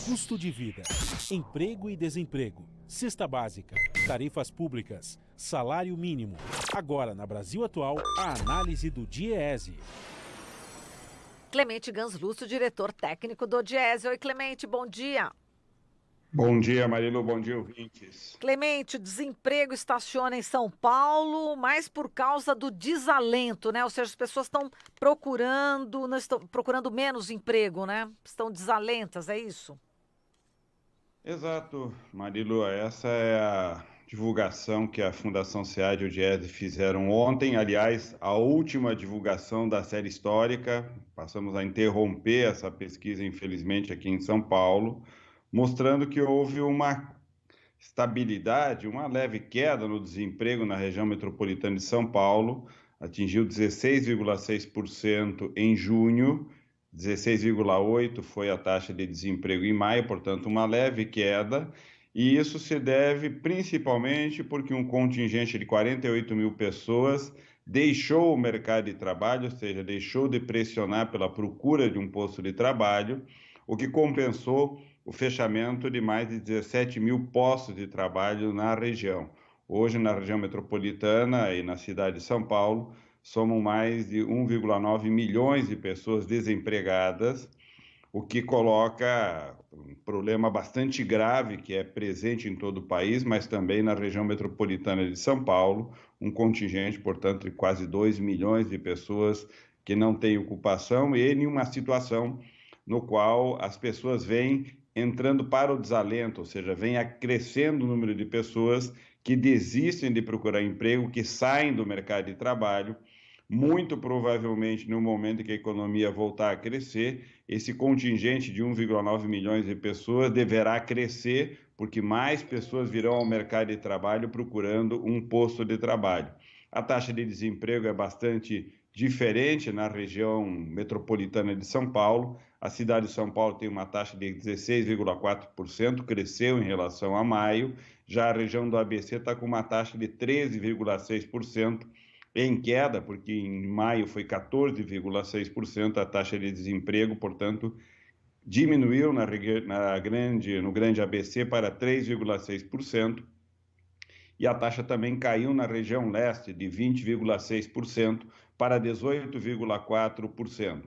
Custo de vida, emprego e desemprego, cesta básica, tarifas públicas, salário mínimo. Agora, na Brasil Atual, a análise do DIEESE. Clemente Ganslúcio, diretor técnico do DIEESE. Oi, Clemente, bom dia. Bom dia, Marilu, bom dia, ouvintes. Clemente, o desemprego estaciona em São Paulo, mas por causa do desalento, né? Ou seja, as pessoas estão procurando, não estão procurando menos emprego, né? Estão desalentas, é isso? Exato, Marilu, essa é a divulgação que a Fundação SEAD e o DIEESE fizeram ontem. Aliás, a última divulgação da série histórica. Passamos a interromper essa pesquisa, infelizmente, aqui em São Paulo, mostrando que houve uma estabilidade, uma leve queda no desemprego na região metropolitana de São Paulo, atingiu 16,6% em junho, 16,8% foi a taxa de desemprego em maio, portanto, uma leve queda, e isso se deve principalmente porque um contingente de 48 mil pessoas deixou o mercado de trabalho, ou seja, deixou de pressionar pela procura de um posto de trabalho, o que compensou o fechamento de mais de 17 mil postos de trabalho na região. Hoje, na região metropolitana e na cidade de São Paulo, somam mais de 1,9 milhões de pessoas desempregadas, o que coloca um problema bastante grave que é presente em todo o país, mas também na região metropolitana de São Paulo, um contingente, portanto, de quase 2 milhões de pessoas que não têm ocupação e em uma situação no qual as pessoas vêm entrando para o desalento, ou seja, vem crescendo o número de pessoas que desistem de procurar emprego, que saem do mercado de trabalho. Muito provavelmente, no momento em que a economia voltar a crescer, esse contingente de 1,9 milhões de pessoas deverá crescer, porque mais pessoas virão ao mercado de trabalho procurando um posto de trabalho. A taxa de desemprego é bastante diferente na região metropolitana de São Paulo. A cidade de São Paulo tem uma taxa de 16,4%, cresceu em relação a maio. Já a região do ABC está com uma taxa de 13,6%, em queda, porque em maio foi 14,6% a taxa de desemprego, portanto, diminuiu no grande ABC para 3,6%. E a taxa também caiu na região leste, de 20,6% para 18,4%.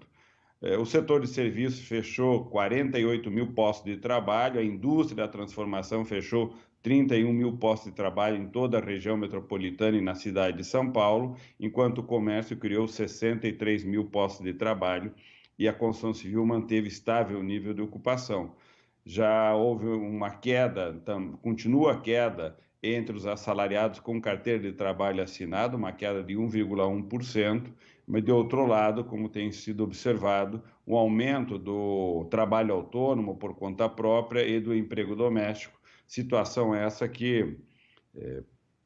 O setor de serviços fechou 48 mil postos de trabalho, a indústria da transformação fechou 31 mil postos de trabalho em toda a região metropolitana e na cidade de São Paulo, enquanto o comércio criou 63 mil postos de trabalho e a construção civil manteve estável o nível de ocupação. Já houve uma queda, continua a queda entre os assalariados com carteira de trabalho assinado, uma queda de 1,1%, mas, de outro lado, como tem sido observado, um aumento do trabalho autônomo por conta própria e do emprego doméstico, situação essa que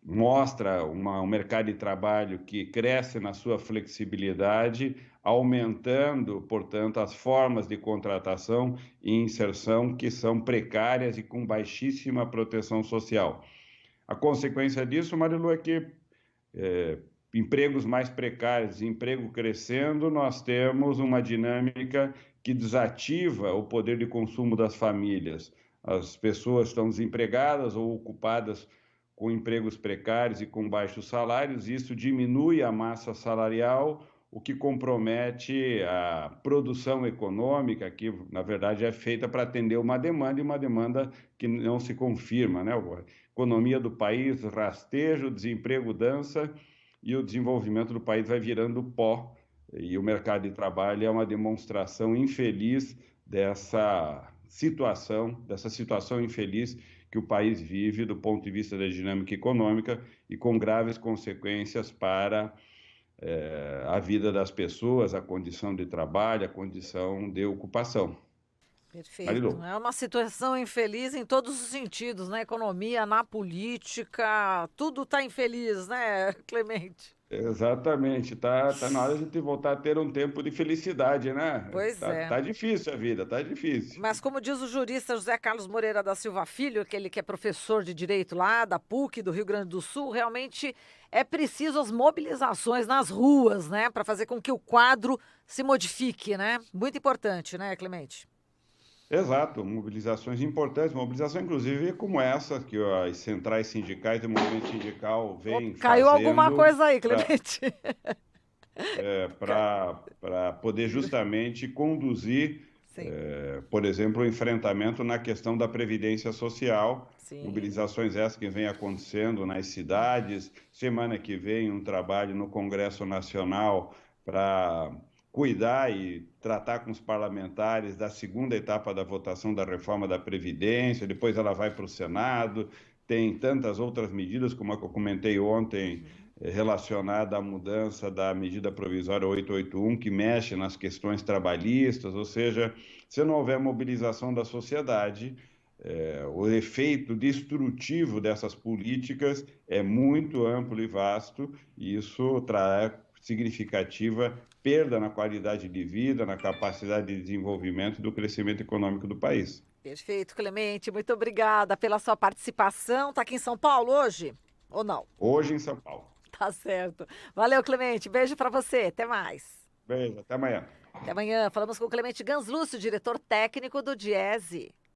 mostra um mercado de trabalho que cresce na sua flexibilidade, aumentando, portanto, as formas de contratação e inserção que são precárias e com baixíssima proteção social. A consequência disso, Marilu, é que empregos mais precários, emprego crescendo, nós temos uma dinâmica que desativa o poder de consumo das famílias. As pessoas estão desempregadas ou ocupadas com empregos precários e com baixos salários, isso diminui a massa salarial, o que compromete a produção econômica, que, na verdade, é feita para atender uma demanda, e uma demanda que não se confirma, né? A economia do país rasteja, o desemprego dança, e o desenvolvimento do país vai virando pó, e o mercado de trabalho é uma demonstração infeliz dessa situação infeliz que o país vive do ponto de vista da dinâmica econômica e com graves consequências para a vida das pessoas, a condição de trabalho, a condição de ocupação. Perfeito. Marilu. É uma situação infeliz em todos os sentidos, na economia, na política, tudo está infeliz, né, Clemente? Exatamente, tá na hora de a gente voltar a ter um tempo de felicidade, né? Pois é. Tá difícil a vida, tá difícil. Mas como diz o jurista José Carlos Moreira da Silva Filho, aquele que é professor de direito lá da PUC do Rio Grande do Sul, realmente é preciso as mobilizações nas ruas, né, para fazer com que o quadro se modifique, né? Muito importante, né, Clemente? Exato, mobilizações importantes, mobilização inclusive como essa que as centrais sindicais e o movimento sindical vêm Caiu alguma fazendo coisa aí, Clemente. para poder justamente conduzir, Sim, por exemplo, o enfrentamento na questão da previdência social, sim. mobilizações essas que vêm acontecendo nas cidades. Semana que vem um trabalho no Congresso Nacional para cuidar e tratar com os parlamentares da segunda etapa da votação da reforma da Previdência, depois ela vai para o Senado, tem tantas outras medidas, como a que eu comentei ontem, relacionada à mudança da medida provisória 881, que mexe nas questões trabalhistas, ou seja, se não houver mobilização da sociedade, o efeito destrutivo dessas políticas é muito amplo e vasto, e isso traz significativa perda na qualidade de vida, na capacidade de desenvolvimento e do crescimento econômico do país. Perfeito, Clemente. Muito obrigada pela sua participação. Tá aqui em São Paulo hoje? Ou não? Hoje em São Paulo. Tá certo. Valeu, Clemente. Beijo para você. Até mais. Beijo, até amanhã. Até amanhã. Falamos com o Clemente Ganslúcio, diretor técnico do Diese.